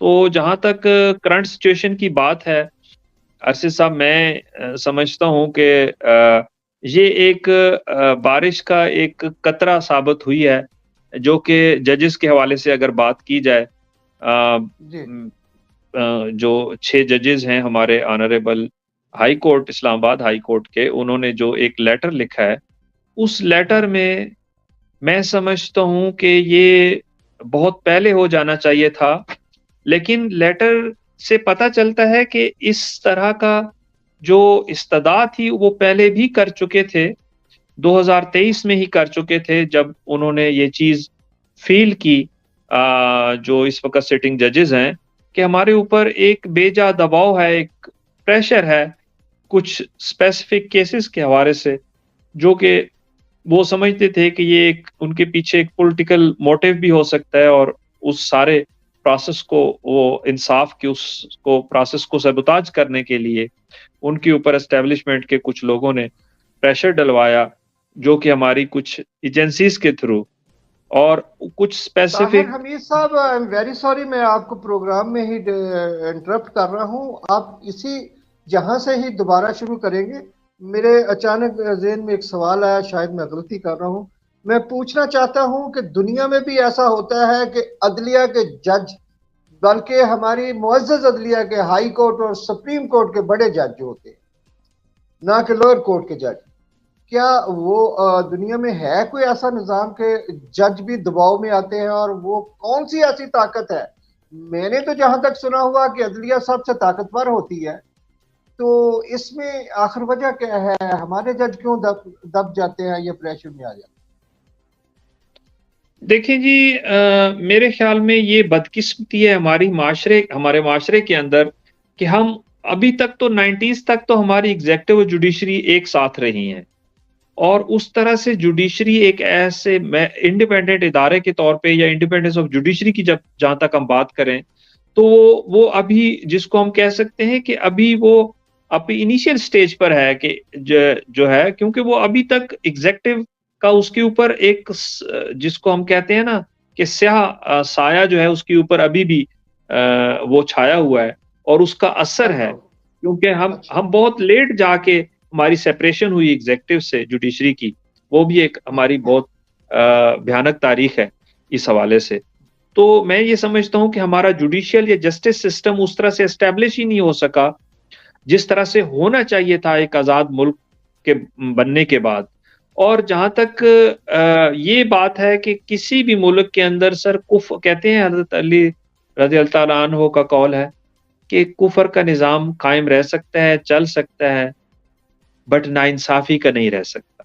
تو جہاں تک کرنٹ سچویشن کی بات ہے ارشد صاحب، میں سمجھتا ہوں کہ یہ ایک بارش کا ایک قطرہ ثابت ہوئی ہے، جو کہ ججز کے حوالے سے اگر بات کی جائے، جی جو 6 ججز ہیں ہمارے آنریبل ہائی کورٹ اسلام آباد ہائی کورٹ کے، انہوں نے جو ایک لیٹر لکھا ہے، اس ہاں لیٹر میں سمجھتا ہوں کہ یہ بہت پہلے ہو جانا چاہیے تھا، لیکن لیٹر سے پتہ چلتا ہے کہ اس طرح کا جو استدعا تھی وہ پہلے بھی کر چکے تھے، 2023 میں ہی کر چکے تھے، جب انہوں نے یہ چیز فیل کی، جو اس وقت سٹنگ ججز ہیں، کہ ہمارے اوپر ایک بے جا دباؤ ہے، ایک پریشر ہے کچھ اسپیسیفک کیسز کے حوالے سے، جو کہ وہ سمجھتے تھے کہ یہ ایک ان کے پیچھے ایک پولیٹیکل موٹیو بھی ہو سکتا ہے، اور اس سارے پروسیس کو، وہ انصاف کی اس کو پروسیس کو سیبوتاج کرنے کے لیے ان کے اوپر اسٹیبلشمنٹ کے کچھ لوگوں نے پریشر ڈلوایا، جو کہ ہماری کچھ ایجنسیز کے تھرو اور کچھ طاہر اسپیسیفک. حمید صاحب، آئی ایم ویری سوری، میں آپ کو پروگرام میں ہی انٹرپٹ کر رہا ہوں. آپ اسی جہاں سے ہی دوبارہ شروع کریں گے. میرے اچانک ذہن میں ایک سوال آیا، شاید میں غلطی کر رہا ہوں. میں پوچھنا چاہتا ہوں کہ دنیا میں بھی ایسا ہوتا ہے کہ عدلیہ کے جج، بلکہ ہماری معزز عدلیہ کے ہائی کورٹ اور سپریم کورٹ کے بڑے جج جو ہوتے ہیں، نہ کہ لوئر کورٹ کے جج، کیا وہ دنیا میں ہے کوئی ایسا نظام کہ جج بھی دباؤ میں آتے ہیں؟ اور وہ کون سی ایسی طاقت ہے؟ میں نے تو جہاں تک سنا ہوا کہ عدلیہ سب سے طاقتور ہوتی ہے، تو اس میں آخر وجہ کیا ہے؟ ہمارے جج کیوں دب جاتے ہیں یا پریشر میں آ جاتے ہیں؟ دیکھیں جی، میرے خیال میں یہ بدقسمتی ہے ہمارے معاشرے کے اندر، کہ ہم ابھی تک تو 90s تک تو ہماری ایگزیکٹو اور جوڈیشری ایک ساتھ رہی ہیں، اور اس طرح سے جوڈیشری ایک ایسے انڈیپینڈنٹ ادارے کے طور پہ، یا انڈیپینڈنس آف جوڈیشری کی جہاں تک ہم بات کریں، تو وہ ابھی جس کو ہم کہہ سکتے ہیں کہ ابھی وہ اپنی انیشیل سٹیج پر ہے، کہ جو ہے، کیونکہ وہ ابھی تک ایگزیکٹو کا اس کے اوپر ایک جس کو ہم کہتے ہیں نا کہ سیاہ سایہ جو ہے اس کے اوپر ابھی بھی وہ چھایا ہوا ہے، اور اس کا اثر ہے، کیونکہ اچھا ہم بہت لیٹ جا کے ہماری سیپریشن ہوئی ایگزیکٹو سے جوڈیشری کی، وہ بھی ایک ہماری بہت بھیانک تاریخ ہے اس حوالے سے. تو میں یہ سمجھتا ہوں کہ ہمارا جوڈیشل یا جسٹس سسٹم اس طرح سے اسٹیبلش ہی نہیں ہو سکا جس طرح سے ہونا چاہیے تھا ایک آزاد ملک کے بننے کے بعد. اور جہاں تک یہ بات ہے کہ کسی بھی ملک کے اندر کہتے ہیں، حضرت علی رضی اللہ تعالیٰ عنہ کا قول ہے کہ کفر کا نظام قائم رہ سکتا ہے، چل سکتا ہے، بٹ ناانصافی کا نہیں رہ سکتا.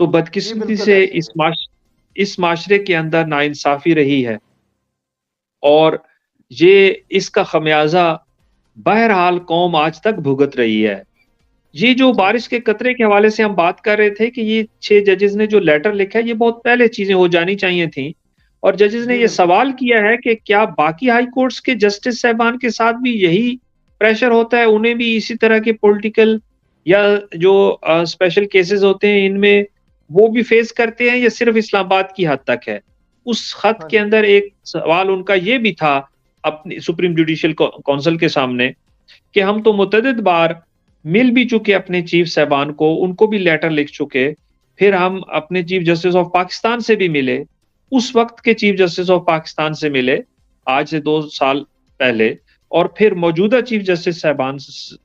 تو جی بدقسمتی بالکل سے ایسے ہی ہے. اس معاشرے کے اندر ناانصافی رہی ہے، اور یہ اس کا خمیازہ بہرحال قوم آج تک بھگت رہی ہے. یہ جو جی بارش کے قطرے کے حوالے سے ہم بات کر رہے تھے کہ یہ 6 ججز نے جو لیٹر لکھا ہے، یہ بہت پہلے چیزیں ہو جانی چاہیے تھیں، اور ججز نے جی یہ بالکل سوال کیا ہے کہ کیا باقی ہائی کورٹس کے جسٹس صاحبان کے ساتھ بھی یہی پریشر ہوتا ہے؟ انہیں بھی اسی طرح کے پولیٹیکل یا جو اسپیشل کیسز ہوتے ہیں ان میں وہ بھی فیس کرتے ہیں، یا صرف اسلام آباد کی حد تک ہے؟ اس خط ہاں کے جی اندر ایک سوال ان کا یہ بھی تھا اپنی سپریم جوڈیشل کونسل کے سامنے، کہ ہم تو متعدد بار مل بھی چکے اپنے چیف صاحبان کو، ان کو بھی لیٹر لکھ چکے، پھر ہم اپنے چیف جسٹس آف پاکستان سے بھی ملے، اس وقت کے چیف جسٹس آف پاکستان سے ملے آج سے 2 سال پہلے، اور پھر موجودہ چیف جسٹس صاحبان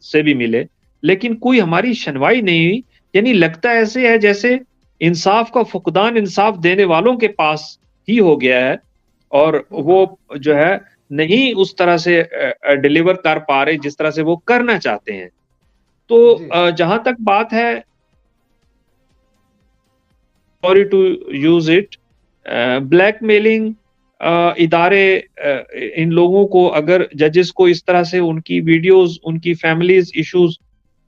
سے بھی ملے، لیکن کوئی ہماری سنوائی نہیں ہوئی. یعنی لگتا ایسے ہے جیسے انصاف کا فقدان انصاف دینے والوں کے پاس ہی ہو گیا ہے، اور وہ جو ہے نہیں اس طرح سے ڈیلیور کر پا رہے جس طرح سے وہ کرنا چاہتے ہیں. تو جی جہاں تک بات ہے، sorry to use it, blackmailing ادارے، ان لوگوں کو اگر ججز کو اس طرح سے ان کی ویڈیوز، ان کی فیملیز ایشوز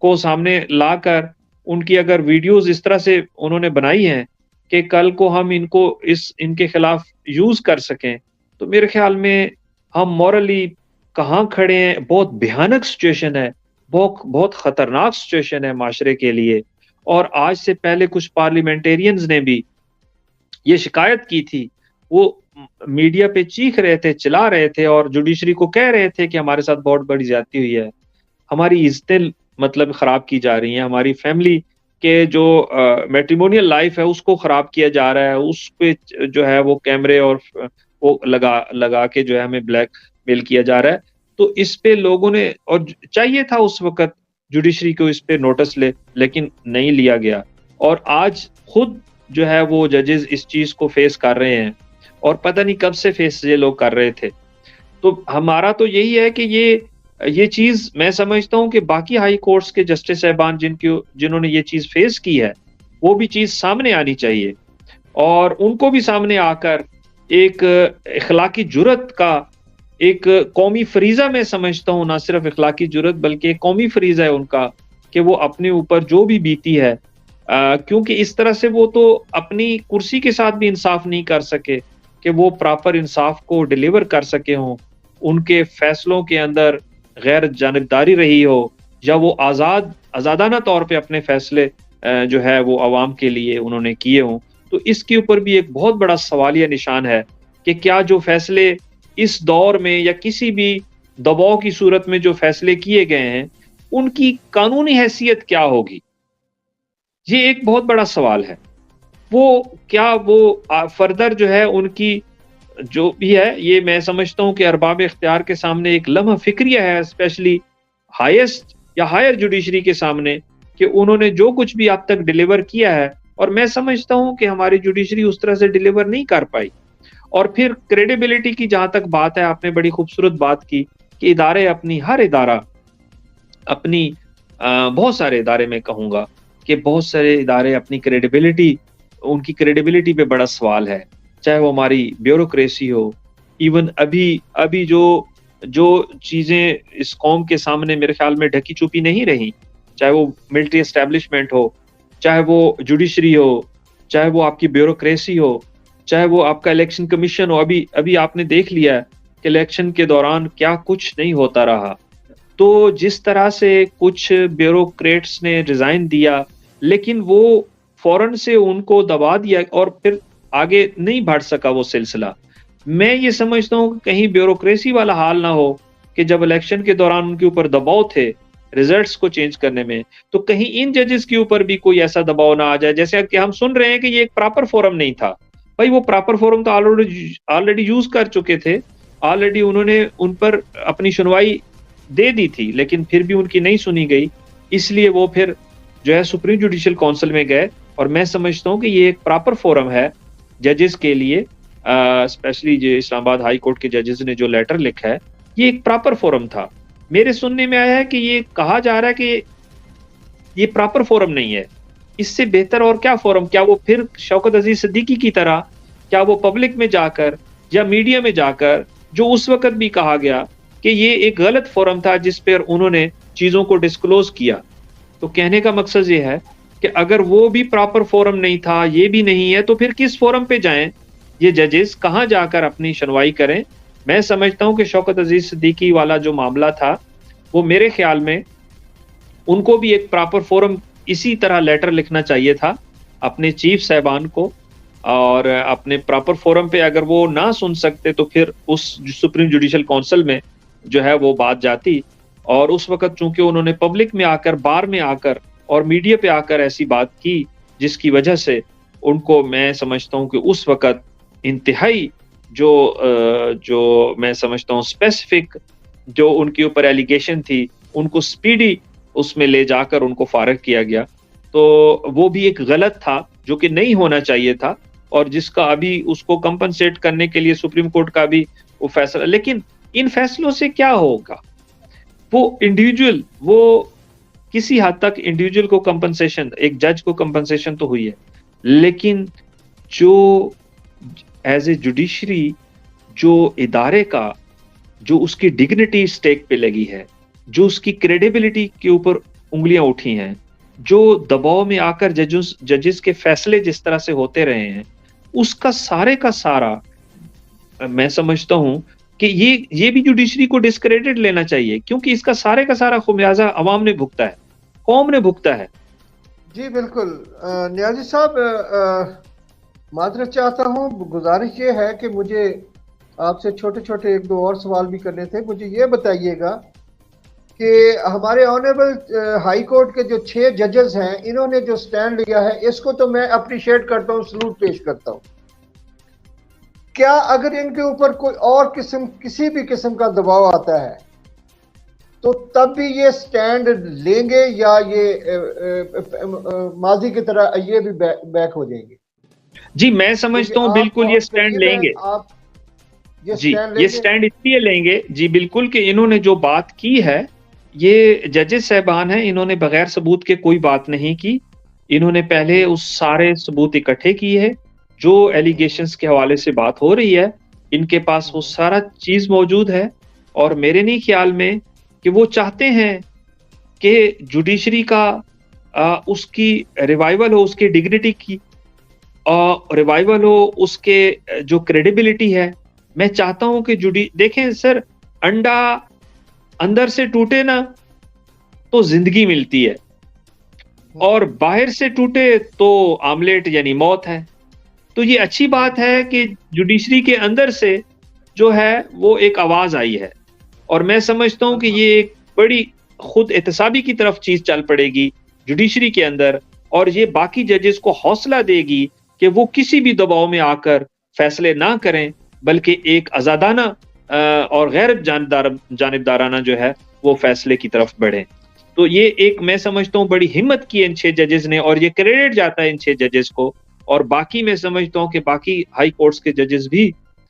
کو سامنے لا کر ان کی اگر ویڈیوز اس طرح سے انہوں نے بنائی ہیں کہ کل کو ہم ان کے خلاف یوز کر سکیں، تو میرے خیال میں ہم مورلی کہاں کھڑے ہیں؟ بہت بھیانک سچویشن ہے، بہت خطرناک سچویشن ہے معاشرے کے لیے. اور آج سے پہلے کچھ پارلیمنٹیرینز نے بھی یہ شکایت کی تھی، وہ میڈیا پہ چیخ رہے تھے, چلا رہے تھے اور جوڈیشری کو کہہ رہے تھے کہ ہمارے ساتھ بہت بڑی زیادتی ہوئی ہے, ہماری عزتیں مطلب خراب کی جا رہی ہیں, ہماری فیملی کے جو میٹریمونیل لائف ہے اس کو خراب کیا جا رہا ہے, اس پہ جو ہے وہ کیمرے اور وہ لگا کے جو ہے ہمیں بلیک میل کیا جا رہا ہے. تو اس پہ لوگوں نے, اور چاہیے تھا اس وقت جوڈیشری کو اس پہ نوٹس لے, لیکن نہیں لیا گیا, اور آج خود جو ہے وہ ججز اس چیز کو فیس کر رہے ہیں, اور پتہ نہیں کب سے فیس یہ لوگ کر رہے تھے. تو ہمارا تو یہی ہے کہ یہ چیز میں سمجھتا ہوں کہ باقی ہائی کورٹس کے جسٹس صاحبان جنہوں نے یہ چیز فیس کی ہے, وہ بھی چیز سامنے آنی چاہیے, اور ان کو بھی سامنے آ کر ایک اخلاقی جرات کا ایک قومی فریضہ میں سمجھتا ہوں, نہ صرف اخلاقی جرات بلکہ ایک قومی فریضہ ہے ان کا کہ وہ اپنے اوپر جو بھی بیتی ہے, کیونکہ اس طرح سے وہ تو اپنی کرسی کے ساتھ بھی انصاف نہیں کر سکے کہ وہ پراپر انصاف کو ڈیلیور کر سکے ہوں, ان کے فیصلوں کے اندر غیر جانبداری رہی ہو, یا وہ آزادانہ طور پہ اپنے فیصلے جو ہے وہ عوام کے لیے انہوں نے کیے ہوں. تو اس کے اوپر بھی ایک بہت بڑا سوالیہ نشان ہے کہ کیا جو فیصلے اس دور میں یا کسی بھی دباؤ کی صورت میں جو فیصلے کیے گئے ہیں ان کی قانونی حیثیت کیا ہوگی. یہ ایک بہت بڑا سوال ہے. وہ فردر جو ہے ان کی جو بھی ہے, یہ میں سمجھتا ہوں کہ ارباب اختیار کے سامنے ایک لمحہ فکریہ ہے, اسپیشلی ہائیسٹ یا ہائر جوڈیشری کے سامنے, کہ انہوں نے جو کچھ بھی اب تک ڈیلیور کیا ہے, اور میں سمجھتا ہوں کہ ہماری جوڈیشری اس طرح سے ڈیلیور نہیں کر پائی. اور پھر کریڈیبلٹی کی جہاں تک بات ہے, آپ نے بڑی خوبصورت بات کی کہ ہر ادارہ اپنی بہت سارے ادارے میں کہوں گا کہ بہت سارے ادارے اپنی ان کی کریڈیبلٹی پہ بڑا سوال ہے, چاہے وہ ہماری بیوروکریسی ہو, ایون ابھی جو چیزیں اس قوم کے سامنے میرے خیال میں ڈھکی چھپی نہیں رہی, چاہے وہ ملٹری اسٹیبلشمنٹ ہو, چاہے وہ جوڈیشری ہو, چاہے وہ آپ کی بیوروکریسی ہو, چاہے وہ آپ کا الیکشن کمیشن ہو. ابھی آپ نے دیکھ لیا ہے کہ الیکشن کے دوران کیا کچھ نہیں ہوتا رہا. تو جس طرح سے کچھ بیوروکریٹس نے ریزائن دیا, لیکن وہ فوراً سے ان کو دبا دیا اور پھر آگے نہیں بڑھ سکا وہ سلسلہ. میں یہ سمجھتا ہوں کہ کہیں بیوروکریسی والا حال نہ ہو کہ جب الیکشن کے دوران ان کے اوپر دباؤ تھے ریزلٹس کو چینج کرنے میں, تو کہیں ان ججز کے اوپر بھی کوئی ایسا دباؤ نہ آ جائے جیسے کہ ہم سن رہے ہیں کہ یہ ایک پراپر فورم نہیں تھا. بھائی وہ پراپر فورم تو آلریڈی یوز کر چکے تھے, آلریڈی انہوں نے ان پر اپنی سنوائی دے دی تھی, لیکن پھر بھی ان کی نہیں سنی گئی, اس لیے وہ پھر جو ہے سپریم جوڈیشل کونسل میں گئے. اور میں سمجھتا ہوں کہ یہ ایک پراپر فورم ہے ججز کے لیے, اسپیشلی جو اسلام آباد ہائی کورٹ کے ججز نے جو لیٹر لکھا ہے, یہ ایک پراپر فورم تھا. میرے سننے میں آیا ہے کہ یہ کہا جا رہا ہے کہ یہ پراپر فورم نہیں ہے, اس سے بہتر اور کیا فورم, کیا وہ پھر شوکت عزیز صدیقی کی طرح کیا وہ پبلک میں جا کر یا میڈیا میں جا کر, جو اس وقت بھی کہا گیا کہ یہ ایک غلط فورم تھا جس پر انہوں نے چیزوں کو ڈسکلوز کیا. تو کہنے کا مقصد یہ ہے کہ اگر وہ بھی پراپر فورم نہیں تھا, یہ بھی نہیں ہے, تو پھر کس فورم پہ جائیں یہ ججز, کہاں جا کر اپنی سنوائی کریں. میں سمجھتا ہوں کہ شوکت عزیز صدیقی والا جو معاملہ تھا وہ میرے خیال میں ان کو بھی ایک پراپر فورم اسی طرح لیٹر لکھنا چاہیے تھا اپنے چیف صاحبان کو, اور اپنے پراپر فورم پہ اگر وہ نہ سن سکتے تو پھر اس سپریم جوڈیشل کونسل میں جو ہے وہ بات جاتی. اور اس وقت چونکہ انہوں نے پبلک میں آ کر, بار میں آ کر اور میڈیا پہ آ کر ایسی بات کی جس کی وجہ سے ان کو, میں سمجھتا ہوں کہ اس وقت انتہائی جو میں سمجھتا ہوں اسپیسیفک جو ان کے اوپر ایلیگیشن تھی, ان کو سپیڈی اس میں لے جا کر ان کو فارغ کیا گیا. تو وہ بھی ایک غلط تھا جو کہ نہیں ہونا چاہیے تھا, اور جس کا ابھی اس کو کمپنسیٹ کرنے کے لیے سپریم کورٹ کا بھی وہ فیصلہ. لیکن ان فیصلوں سے کیا ہوگا, وہ انڈیویجول, وہ کسی حد تک انڈیویجول کو کمپنسیشن, ایک جج کو کمپنسیشن تو ہوئی ہے, لیکن جو ایز اے جوڈیشری جو ادارے کا جو اس کی ڈگنیٹی اسٹیک پہ لگی ہے, جو اس کی کریڈیبلٹی کے اوپر انگلیاں اٹھی ہیں, جو دباؤ میں آ کر ججز کے فیصلے جس طرح سے ہوتے رہے ہیں, اس کا سارا میں سمجھتا ہوں کہ یہ بھی جوڈیشری کو ڈسکریڈٹ لینا چاہیے, کیونکہ اس کا سارا خمیازہ عوام نے بھگتا ہے, قوم نے بھگتا ہے. جی بالکل. نیازی صاحب, معذرت چاہتا ہوں، گزارش یہ ہے کہ مجھے آپ سے چھوٹے چھوٹے ایک دو اور سوال بھی کرنے تھے. مجھے یہ بتائیے گا کہ ہمارے آنریبل ہائی کورٹ کے جو 6 ججز ہیں، انہوں نے جو سٹینڈ لیا ہے، اس کو تو میں اپریشیٹ کرتا ہوں، سلوٹ پیش کرتا ہوں. کیا اگر ان کے اوپر کوئی اور کسی بھی قسم کا دباؤ آتا ہے تو تب بھی یہ سٹینڈ لیں گے، یا یہ ماضی کی طرح یہ بھی بیک ہو جائیں گے؟ جی میں سمجھتا ہوں بالکل یہ سٹینڈ لیں گے. آپ یہ جی سٹینڈ یہ لیں گے؟ سٹینڈ اس لیے لیں گے جی بالکل کہ انہوں نے جو بات کی ہے، یہ ججز صاحبان ہیں، انہوں نے بغیر ثبوت کے کوئی بات نہیں کی. انہوں نے پہلے اس سارے ثبوت اکٹھے کیے ہیں جو ایلیگیشنز کے حوالے سے بات ہو رہی ہے، ان کے پاس وہ سارا چیز موجود ہے. اور میرے نہیں خیال میں کہ وہ چاہتے ہیں کہ جوڈیشری کا اس کی ریوائیول ہو، اس کی ڈگنیٹی کی ریوائیول ہو، اس کے جو کریڈیبلٹی ہے. میں چاہتا ہوں کہ دیکھیں سر، انڈا اندر سے ٹوٹے نا تو زندگی ملتی ہے، اور باہر سے ٹوٹے تو آملیٹ یعنی موت ہے. تو یہ اچھی بات ہے کہ جوڈیشری کے اندر سے جو ہے وہ ایک آواز آئی ہے، اور میں سمجھتا ہوں کہ یہ ایک بڑی خود احتسابی کی طرف چیز چل پڑے گی جوڈیشری کے اندر، اور یہ باقی ججز کو حوصلہ دے گی کہ وہ کسی بھی دباؤ میں آ کر فیصلے نہ کریں، بلکہ ایک آزادانہ اور غیر جانبدارانہ جو ہے وہ فیصلے کی طرف بڑھیں. تو یہ ایک میں سمجھتا ہوں بڑی ہمت کی ان 6 ججز نے، اور یہ کریڈٹ جاتا ہے ان 6 ججز کو. اور باقی میں سمجھتا ہوں کہ باقی ہائی کورٹس کے ججز بھی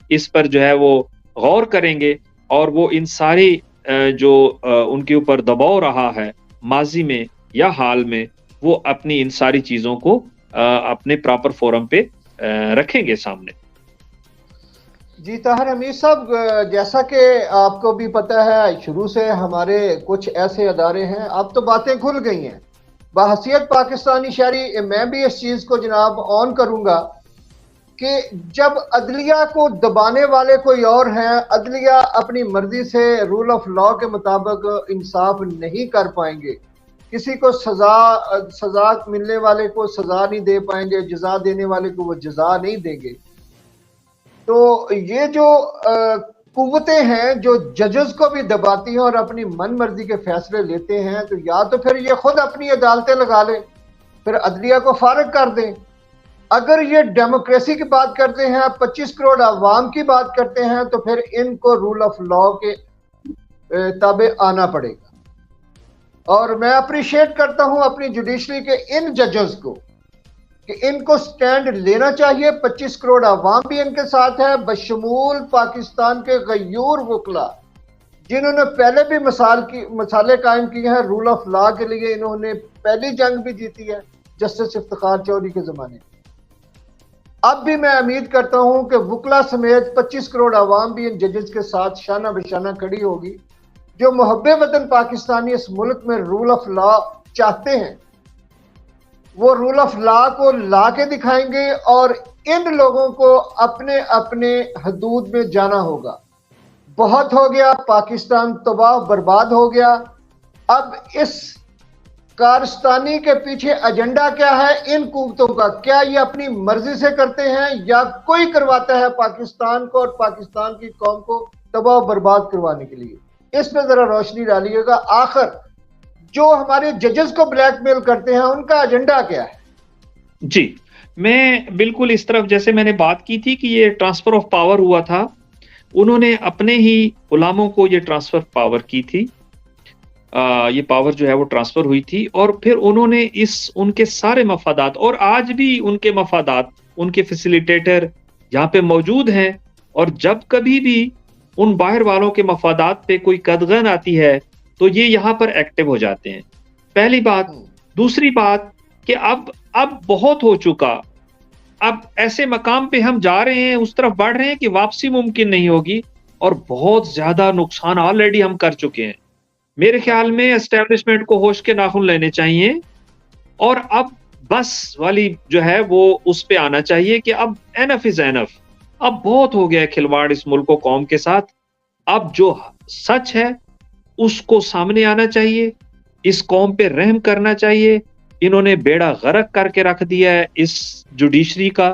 اس پر جو ہے وہ غور کریں گے، اور وہ ان ساری جو ان کے اوپر دباؤ رہا ہے ماضی میں یا حال میں، وہ اپنی ان ساری چیزوں کو اپنے پراپر فورم پہ رکھیں گے سامنے. جی طاہر حمید صاحب، جیسا کہ آپ کو بھی پتہ ہے، شروع سے ہمارے کچھ ایسے ادارے ہیں، اب تو باتیں کھل گئی ہیں. بحیثیت پاکستانی شہری میں بھی اس چیز کو جناب آن کروں گا کہ جب عدلیہ کو دبانے والے کوئی اور ہیں، عدلیہ اپنی مرضی سے رول آف لا کے مطابق انصاف نہیں کر پائیں گے، کسی کو سزا ملنے والے کو سزا نہیں دے پائیں گے، جزا دینے والے کو وہ جزا نہیں دیں گے، تو یہ جو قوتیں ہیں جو ججز کو بھی دباتی ہیں اور اپنی من مرضی کے فیصلے لیتے ہیں، تو یا تو پھر یہ خود اپنی عدالتیں لگا لیں، پھر عدلیہ کو فارغ کر دیں. اگر یہ ڈیموکریسی کی بات کرتے ہیں، 25 کروڑ عوام کی بات کرتے ہیں، تو پھر ان کو رول آف لا کے تابع آنا پڑے گا. اور میں اپریشیٹ کرتا ہوں اپنی جوڈیشری کے ان ججز کو کہ ان کو سٹینڈ لینا چاہیے. 25 کروڑ عوام بھی ان کے ساتھ ہے، بشمول پاکستان کے غیور وکلا جنہوں نے پہلے بھی مثالیں قائم کی ہیں رول آف لا کے لیے. انہوں نے پہلی جنگ بھی جیتی ہے جسٹس افتخار چودھری کے زمانے. اب بھی میں امید کرتا ہوں کہ وکلا سمیت 25 کروڑ عوام بھی ان ججز کے ساتھ شانہ بشانہ کھڑی ہوگی، جو محب وطن پاکستانی اس ملک میں رول آف لا چاہتے ہیں. وہ رول آف لا کو لا کے دکھائیں گے، اور ان لوگوں کو اپنے اپنے حدود میں جانا ہوگا. بہت ہو گیا، پاکستان تباہ برباد ہو گیا. اب اس کارستانی کے پیچھے ایجنڈا کیا ہے ان قوتوں کا؟ کیا یہ اپنی مرضی سے کرتے ہیں، یا کوئی کرواتا ہے پاکستان کو اور پاکستان کی قوم کو تباہ برباد کروانے کے لیے؟ اس پہ ذرا روشنی ڈالیے گا. آخر جو ہمارے ججز کو بلیک میل کرتے ہیں ان کا ایجنڈا کیا ہے؟ جی میں بالکل اس طرف، جیسے میں نے بات کی تھی کہ یہ ٹرانسفر آف پاور ہوا تھا، انہوں نے اپنے ہی غلاموں کو یہ ٹرانسفر پاور کی تھی، یہ پاور جو ہے وہ ٹرانسفر ہوئی تھی، اور پھر انہوں نے ان کے سارے مفادات، اور آج بھی ان کے مفادات، ان کے فیسیلیٹیٹر یہاں پہ موجود ہیں، اور جب کبھی بھی ان باہر والوں کے مفادات پہ کوئی قدغن آتی ہے تو یہ یہاں پر ایکٹیو ہو جاتے ہیں. پہلی بات. دوسری بات کہ اب بہت ہو چکا، اب ایسے مقام پہ ہم جا رہے ہیں، اس طرف بڑھ رہے ہیں کہ واپسی ممکن نہیں ہوگی، اور بہت زیادہ نقصان آلریڈی ہم کر چکے ہیں. میرے خیال میں اسٹیبلشمنٹ کو ہوش کے ناخن لینے چاہیے، اور اب بس والی جو ہے وہ اس پہ آنا چاہیے کہ اب اینف از اینف، اب بہت ہو گیا ہے کھلواڑ اس ملک و قوم کے ساتھ. اب جو سچ ہے اس کو سامنے آنا چاہیے، اس قوم پہ رحم کرنا چاہیے. انہوں نے بیڑا غرق کر کے رکھ دیا ہے اس جوڈیشری کا،